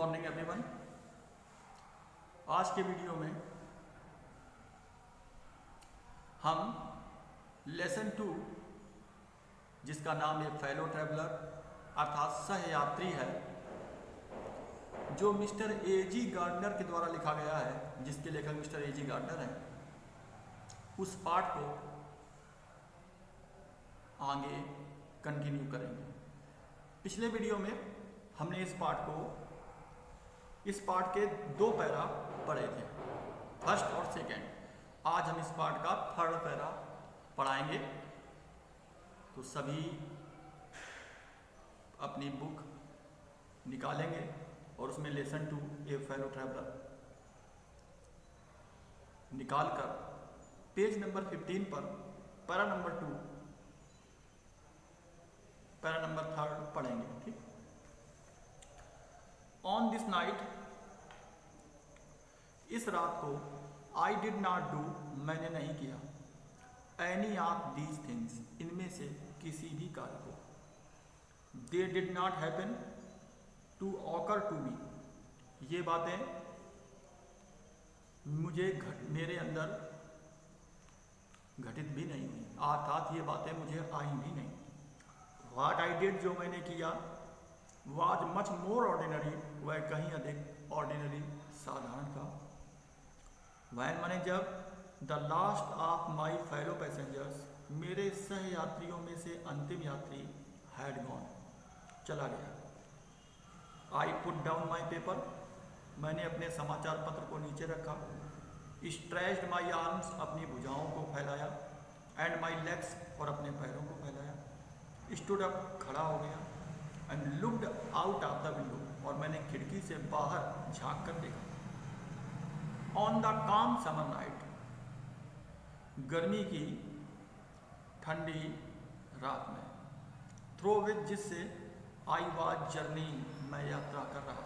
Morning everyone. आज के video में हम लेसन 2 जिसका नाम एक फेलो ट्रैवलर अर्थात सहयात्री है, जो मिस्टर ए.जी. गार्डनर के द्वारा लिखा गया है, जिसके लेखक मिस्टर ए.जी. गार्डनर हैं, उस पार्ट को आगे कंटिन्यू करेंगे। पिछले वीडियो में हमने इस पार्ट के 2 पैरा पढ़े थे, फर्स्ट और सेकंड। आज हम इस पार्ट का 3rd पैरा पढ़ाएंगे। तो सभी अपनी बुक निकालेंगे और उसमें लेसन 2 ए फेलो ट्रैवलर निकालकर पेज नंबर 15 पर para number 2 para number 3rd पढ़ेंगे। ठीक। ऑन दिस नाइट, इस रात को, आई डिड नॉट डू, मैंने नहीं किया, एनी ऑफ दीज थिंग्स, इनमें से किसी भी कार्य को, they did not happen to occur to me, ये बातें मेरे अंदर घटित भी नहीं हुई, अर्थात ये बातें मुझे आई भी नहीं। व्हाट आई डिड, जो मैंने किया, वाज मच मोर ऑर्डिनरी, वह कहीं अधिक ऑर्डिनरी, साधारण था। वैन मैंने जब, the last of my fellow passengers, मेरे सह यात्रियों में से अंतिम यात्री, हैड गॉन, चला गया। I put down my paper, मैंने अपने समाचार पत्र को नीचे रखा। स्ट्रेच्ड माई आर्म्स, अपनी भुजाओं को फैलाया। एंड माई लेग्स, और अपने पैरों को फैलाया। स्टूड अप, खड़ा हो गया। And looked out of the window, और मैंने खिड़की से बाहर झांक कर देखा। ऑन द काम समर नाइट, गर्मी की ठंडी रात में, थ्रो विच, जिससे आई वॉज जर्नी, मैं यात्रा कर रहा था।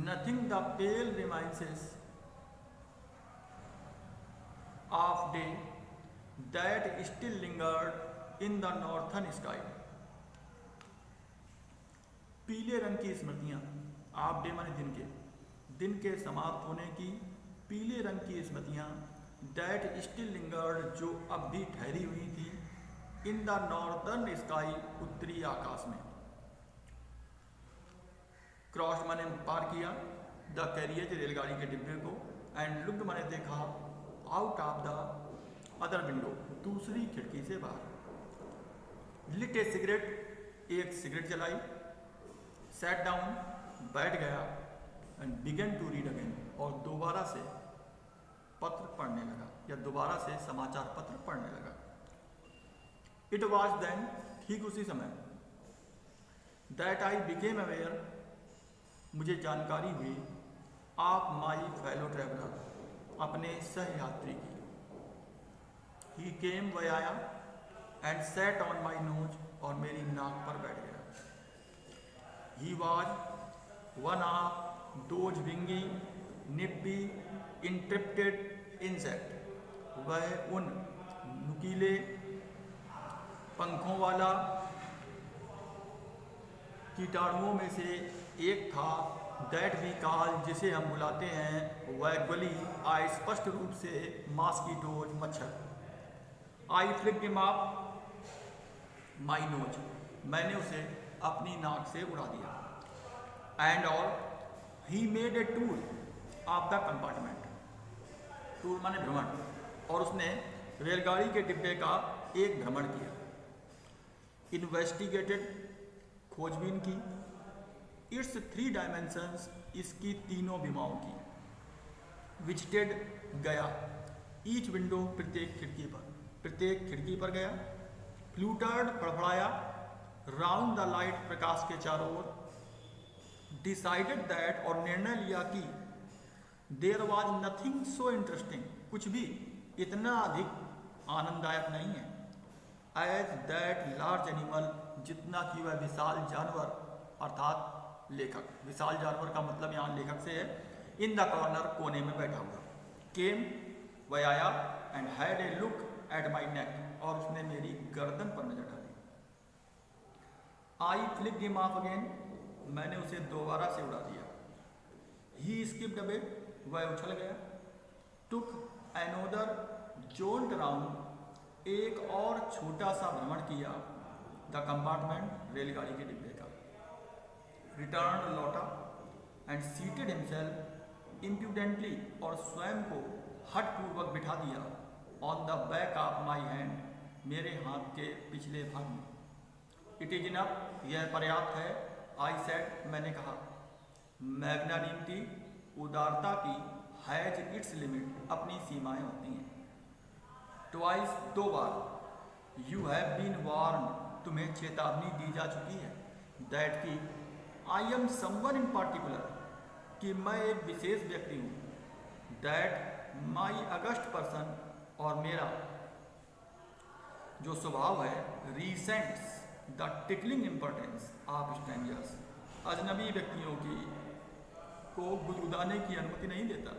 Nothing the pale reminiscences of day that still lingered in the northern sky, पीले रंग की स्मृतियां, ऑफ डे माने दिन के समाप्त होने की, पीले रंग की स्मृतियां, दैट स्टिल लिंगर्ड, जो अब भी ठहरी हुई थी, इन द नॉर्थर्न स्काई, उत्तरी आकाश में। क्रॉस माने पार किया, द कैरियज, रेलगाड़ी के डिब्बे को, एंड लुक्ड माने देखा, out of the other window, दूसरी खिड़की से बाहर। लिट ए सिगरेट, एक सिगरेट जलाई। सैट डाउन, बैठ गया। And began to read again, और दोबारा से पत्र पढ़ने लगा, या दोबारा से समाचार पत्र पढ़ने लगा। इट वॉज देन, ठीक उसी समय, दैट आई बिकेम अवेयर, मुझे जानकारी हुई, ऑफ माई फेलो ट्रैवलर, अपने सहयात्री की। ही केम, वह आया, and set on my nose, और मेरी नाक पर बैठ गया। He was one of those wingy nibby intrepid insect, वह उन नुकीले पंखों वाला कीटाणुओं में से एक था, दैट वी कॉल, जिसे हम बुलाते हैं वैगुली, आई स्पष्ट रूप से मॉस्किटोज, मच्छर। I flicked him off my nose, मैंने उसे अपनी नाक से उड़ा दिया। एंड और he made a tour of the compartment, tour माने भ्रमण, और उसने रेलगाड़ी के डिब्बे का एक भ्रमण किया। इन्वेस्टिगेटेड, खोजबीन की। इट्स 3 डायमेंशंस, इसकी तीनों विमाओं की। विजिटेड, गया। ईच विंडो, प्रत्येक खिड़की पर गया। फ्लूटर्ड, फड़फड़ाया। राउंड द लाइट, प्रकाश के चारों ओर। डिसाइडेड दैट, और निर्णय लिया कि, there was nothing so interesting, कुछ भी इतना अधिक आनंददायक नहीं है, एज दैट लार्ज एनिमल, जितना कि वह विशाल जानवर, अर्थात लेखक, विशाल जानवर का मतलब यहाँ लेखक से है, इन द कॉर्नर, कोने में बैठा हुआ। केम, वह आया, and had a look at my neck, और उसने मेरी गर्दन पर नजर डाली। I flicked him off again, मैंने उसे दोबारा से उड़ा दिया। ही स्किप्ड अवे, वह उछल गया। टुक एनोदर जोल्ट राउंड, एक और छोटा सा भ्रमण किया द कंपार्टमेंट, रेलगाड़ी के डिब्बे का। रिटर्न, लौटा एंड सीटेड हिमसेल्फ इम्प्यूडेंटली, और स्वयं को हठपूर्वक बिठा दिया on the back of my hand, मेरे हाथ के पिछले भाग में। इट इज इनफ, यह पर्याप्त है। आई सेड, मैंने कहा। मैग्नानिमिटी, उदारता की, हैज इट्स लिमिट, अपनी सीमाएं होती हैं। ट्वाइस, दो बार। यू हैव बीन वार्न, तुम्हें चेतावनी दी जा चुकी है। दैट की, I am someone in particular, कि मैं एक विशेष व्यक्ति हूँ। दैट माई अगस्ट पर्सन, और मेरा जो स्वभाव है, रीसेंट्स the tickling importance of strangers, अजनबी व्यक्तियों की को गुदगुदाने की अनुमति नहीं देता।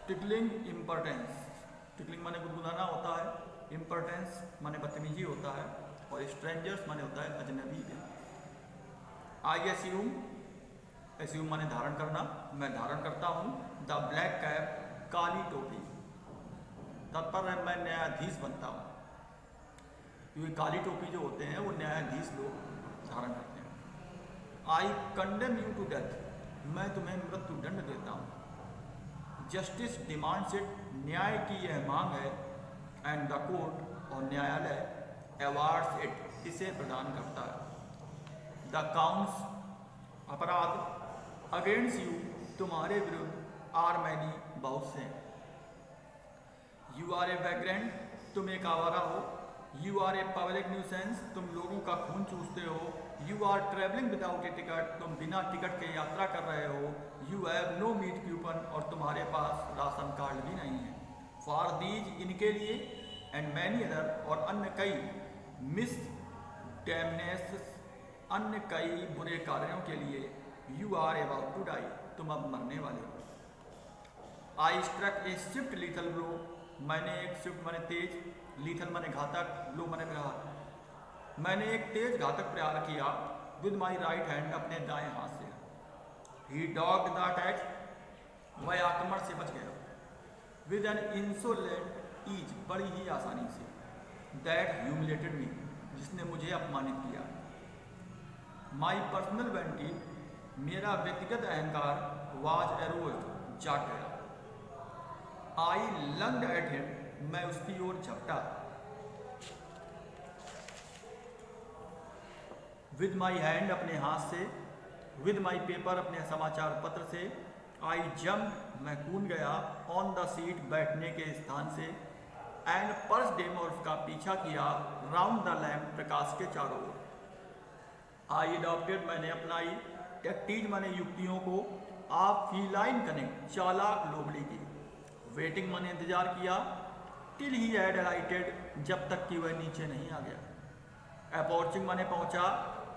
टिकलिंग इम्पोर्टेंस, टिकलिंग माने गुदगुदाना होता है, इम्पोर्टेंस माने बदतमीजी होता है, और स्ट्रेंजर्स माने होता है अजनबी व्यक्ति। आई एस्यूम, एस्यूम माने धारण करना, मैं धारण करता हूँ। द ब्लैक कैप, काली टोपी, तत्पर मैं न्यायाधीश बनता हूँ, क्योंकि काली टोपी जो होते हैं वो न्यायाधीश लोग धारण करते हैं। I condemn you to death, मैं तुम्हें मृत्यु दंड देता हूँ। जस्टिस डिमांड्स इट, न्याय की यह मांग है। एंड द कोर्ट, और न्यायालय, अवार्ड्स इट, इसे प्रदान करता है। द काउंट्स, अपराध, अगेंस्ट यू, तुम्हारे विरुद्ध, आर मैनी, बहुत से। यू आर ए वैग्रेंट, तुम एक आवारा हो। You are a public nuisance, तुम लोगों का खून चूसते हो। You are travelling without a ticket, तुम बिना टिकट के यात्रा कर रहे हो। You have no meat coupon, और तुम्हारे पास राशन कार्ड भी नहीं है। फॉर दीज, इनके लिए, एंड मैनी अदर, और अन्य कई, मिस डैमनेस, अन्य कई बुरे कार्यों के लिए, you are about to die, तुम अब मरने वाले हो। I struck a swift lethal blow, मैंने एक स्विफ्ट माने तेज, लीथल माने घातक, ब्लो माने प्रहार, मैंने एक तेज घातक प्रहार किया विद माई राइट हैंड, अपने दाएं हाथ से। ही डॉग्ड द अटैक, वह आक्रमण से बच गया। विद एन इंसोलेंट ईज, बड़ी ही आसानी से। दैट ह्यूमिलेटेड मी, जिसने मुझे अपमानित किया। माई पर्सनल वैनिटी, मेरा व्यक्तिगत अहंकार, वाज एरोज्ड, जाग गया। आई लंग्ड एट हिम, मैं उसकी ओर झपटा। विद माई हैंड, अपने हाथ से। विद माई पेपर, अपने समाचार पत्र से। आई जम्प, मैं कूद गया। ऑन द सीट, बैठने के स्थान से। एंड पर्स डेम, और उसका पीछा किया। राउंड द लैम्प, प्रकाश के चारों ओर। आई अडॉप्टेड, मैंने अपनाई। टेक्टीज माने युक्तियों को। आप फीलाइन कनेक्ट, चालाक लोमड़ी की। वेटिंग माने इंतजार किया। टिल ही हैड अलाइटेड, जब तक कि वह नीचे नहीं आ गया। अप्रोचिंग माने पहुंचा।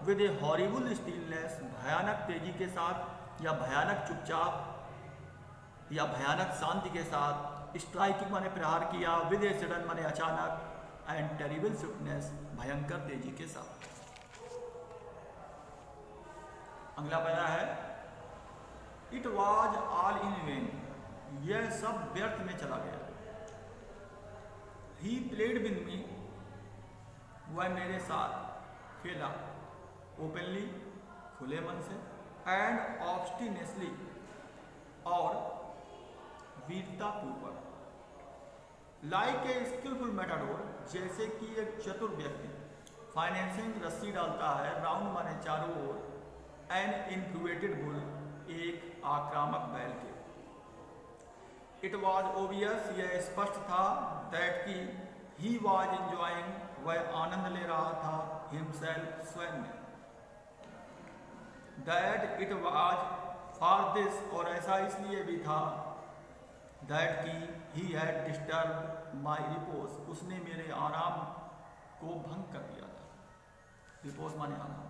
विद ए हॉरिबल स्टिलनेस, भयानक तेजी के साथ, या भयानक चुपचाप, या भयानक शांति के साथ। स्ट्राइकिंग माने प्रहार किया। विद ए सडन माने अचानक। एंड टेरिबल स्विफ्टनेस, भयंकर तेजी के साथ। अगला पहला है, it was all in when, यह सब व्यर्थ में चला गया। ही प्लेड विद मी, वह मेरे साथ खेला। ओपनली, खुले मन से। एंड ऑब्स्टिनेसली, और वीरता पूर्वक। लाइक ए स्किलफुल मेटाडोर, जैसे कि एक चतुर व्यक्ति फाइनेंसिंग रस्सी डालता है। राउंड माने चारों ओर। एन इनफ्लुएटेड बुल, एक आक्रामक बैल के। इट वॉज ओबियस, यह स्पष्ट था। दैट की, ही वॉज एंजॉइंग, वह आनंद ले रहा था। हिमसेल्फ, स्वयं में। That it was for this, और ऐसा इसलिए भी था। दैट की, he had disturb my repose, उसने मेरे आराम को भंग कर दिया था। रिपोज माने आराम।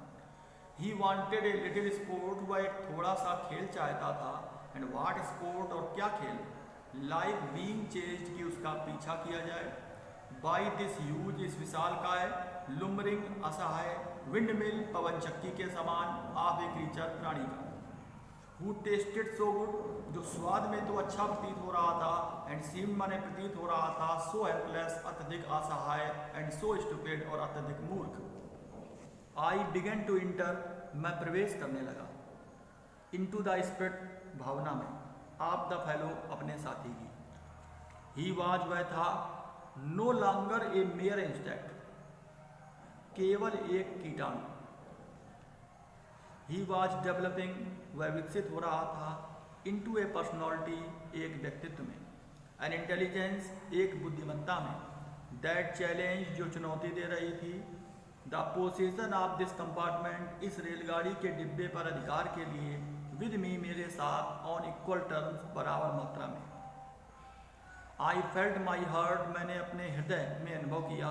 He wanted a little sport, वह एक थोड़ा सा खेल चाहता था। एंड वाट स्पोर्ट, और क्या खेल। लाइक बीइंग चेज्ड, कि उसका पीछा किया जाए। बाई दिस ह्यूज, इस विशाल काय। लुमरिंग, असहाय। विंडमिल पवन चक्की के समान ऑफ ए क्रीचर प्राणी का, हु टेस्टेड सो गुड जो स्वाद में तो अच्छा प्रतीत हो रहा था, एंड सीम्ड माने प्रतीत हो रहा था, सो हेल्पलेस अत्यधिक असहाय, एंड सो स्टूपिड और अत्यधिक मूर्ख। आई बिगेन टू इंटर मैं प्रवेश करने लगा, इनटू द स्पिरिट भावना में, आप द फेलो अपने साथी की। ही वाज वह था, नो लॉन्गर ए मेयर इंस्टेक्ट केवल एक कीटाणु। ही वॉज डेवलपिंग वह विकसित हो रहा था, इनटू ए पर्सनैलिटी एक व्यक्तित्व में, एन इंटेलिजेंस एक बुद्धिमत्ता में, दैट चैलेंज जो चुनौती दे रही थी, the position of this compartment इस रेलगाड़ी के डिब्बे पर अधिकार के लिए, विद मी मेरे साथ, ऑन इक्वल टर्म्स बराबर मात्रा में। आई फेल्ट माई हार्ट मैंने अपने हृदय में अनुभव किया,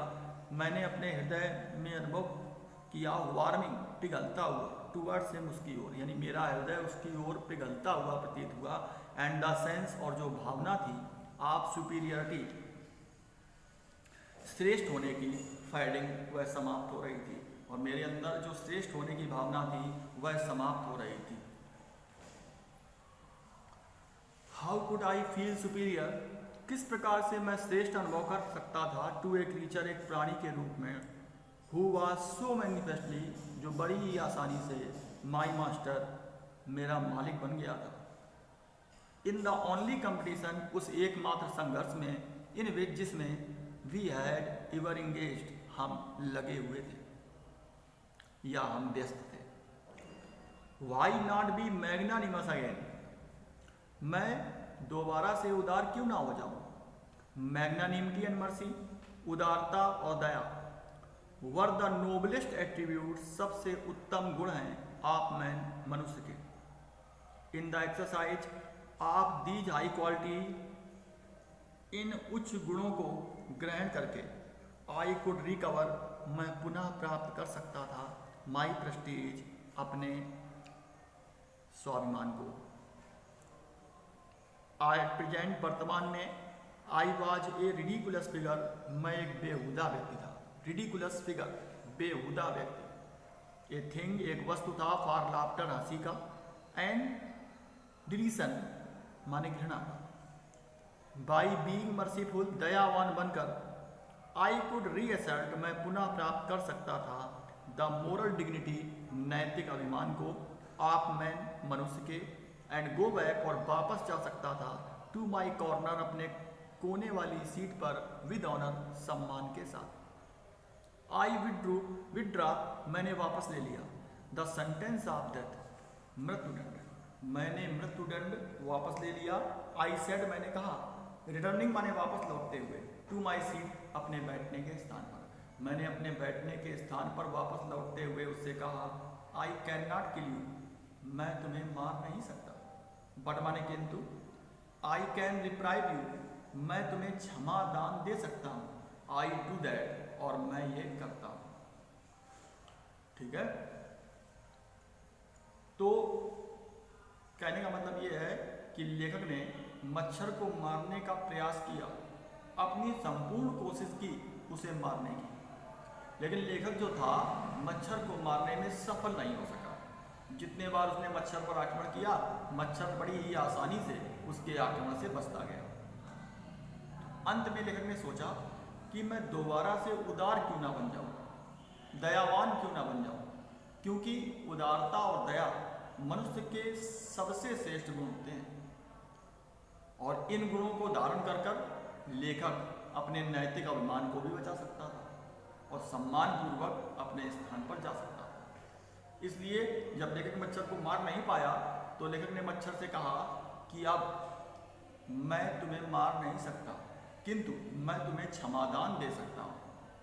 मैंने अपने हृदय में अनुभव किया वार्मिंग पिघलता हुआ, टूवर्ड्स हिम उसकी ओर, यानी मेरा हृदय उसकी ओर पिघलता हुआ प्रतीत हुआ, एंड द सेंस और जो भावना थी ऑफ सुपीरियरिटी श्रेष्ठ होने की फेडिंग वह समाप्त हो रही थी, और मेरे अंदर जो श्रेष्ठ होने की भावना थी वह समाप्त हो रही थी। How could I feel superior किस प्रकार से मैं श्रेष्ठ अनुभव कर सकता था, टू ए क्रीचर एक प्राणी के रूप में, हु वाज सो मैनिफेस्टली जो बड़ी ही आसानी से माई मास्टर मेरा मालिक बन गया था, इन द ओनली कंपटीशन उस एकमात्र संघर्ष में, इन विच जिसमें वी हैड एवर इंगेज्ड हम लगे हुए थे या हम व्यस्त थे। Why not be magnanimous again मैं दोबारा से उदार क्यों ना हो जाऊं। मैग्नानिमिटी एंड मर्सी उदारता और दया वर द नोबलेस्ट एट्रीब्यूट सबसे उत्तम गुण हैं आप मैन मनुष्य के। इन द एक्सरसाइज आप दीज हाई क्वालिटी इन उच्च गुणों को ग्रहण करके आई कुड रिकवर मैं पुनः प्राप्त कर सकता था माई प्रेस्टीज अपने स्वाभिमान को। आई प्रेजेंट वर्तमान में I was a ridiculous figure मैं एक बेहुदा व्यक्ति था। रिडिकुलस फिगर बेहुदा व्यक्ति। ए थिंग एक वस्तु था फॉर लाफ्टर हंसी का, एंड डिलीशन माने घृणा का। बाई बीइंग मर्सीफुल दयावान बनकर आई कुड रीअसर्ट मैं पुनः प्राप्त कर सकता था द मोरल डिग्निटी नैतिक अभिमान को ऑफ मैन मनुष्य के, एंड गो बैक और वापस जा सकता था टू माई कॉर्नर अपने कोने वाली सीट पर विद ऑनर सम्मान के साथ। आई विड्रा मैंने वापस ले लिया द सेंटेंस ऑफ डेथ मृत्युदंड मैंने मृत्युदंड वापस ले लिया। आई सेड मैंने कहा, रिटर्निंग माने वापस लौटते हुए, टू माई सीट अपने बैठने के स्थान पर मैंने अपने बैठने के स्थान पर वापस लौटते हुए उससे कहा, I can not kill you मैं तुम्हें मार नहीं सकता, बट माने किंतु, आई कैन रिप्राइव यू मैं तुम्हें क्षमा दान दे सकता हूँ, आई डू दैट और मैं ये करता हूँ। ठीक है, तो कहने का मतलब ये है कि लेखक ने मच्छर को मारने का प्रयास किया, अपनी संपूर्ण कोशिश की उसे मारने की, लेकिन लेखक जो था मच्छर को मारने में सफल नहीं हो सका। जितने बार उसने मच्छर पर आक्रमण किया, मच्छर बड़ी ही आसानी से उसके आक्रमण से बचता गया। अंत में लेखक ने सोचा कि मैं दोबारा से उदार क्यों ना बन जाऊं, दयावान क्यों ना बन जाऊं, क्योंकि उदारता और दया मनुष्य के सबसे श्रेष्ठ गुण होते हैं, और इन गुणों को धारण कर कर लेखक अपने नैतिक अभिमान को भी बचा सकता था और सम्मान पूर्वक अपने स्थान पर जा सकता था। इसलिए जब लेखक मच्छर को मार नहीं पाया तो लेखक ने मच्छर से कहा कि अब मैं तुम्हें मार नहीं सकता, किंतु मैं तुम्हें क्षमादान दे सकता हूँ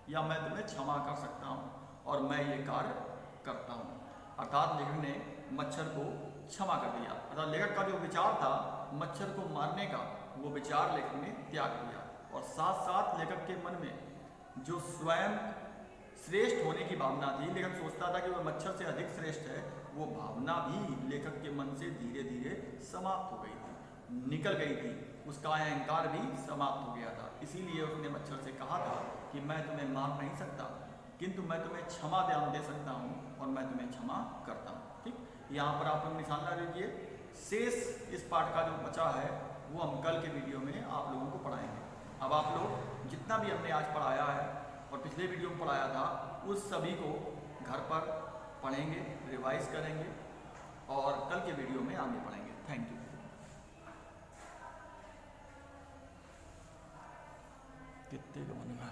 या मैं तुम्हें क्षमा कर सकता हूँ और मैं ये कार्य करता हूँ। अर्थात लेखक ने मच्छर को क्षमा कर दिया। अर्थात लेखक का जो विचार था मच्छर को मारने का, वो विचार लेखक ने त्याग दिया, और साथ साथ लेखक के मन में जो स्वयं श्रेष्ठ होने की भावना थी, लेखक सोचता था कि वह मच्छर से अधिक श्रेष्ठ है, वो भावना भी लेखक के मन से धीरे धीरे समाप्त हो गई थी, निकल गई थी, उसका अहंकार भी समाप्त हो गया था। इसीलिए उसने मच्छर से कहा था कि मैं तुम्हें मार नहीं सकता, किंतु मैं तुम्हें क्षमा दान दे सकता हूँ और मैं तुम्हें क्षमा करता हूँ। ठीक, यहाँ पर आप लोग निशान लगा लीजिए। शेष इस पाठ का जो बचा है वो हम कल के वीडियो में आप लोगों को पढ़ाएंगे। अब आप लोग जितना भी हमने आज पढ़ाया है और पिछले वीडियो में पढ़ाया था उस सभी को घर पर पढ़ेंगे, रिवाइज करेंगे और कल के वीडियो में आगे पढ़ेंगे। Thank you. कितने का बनेगा?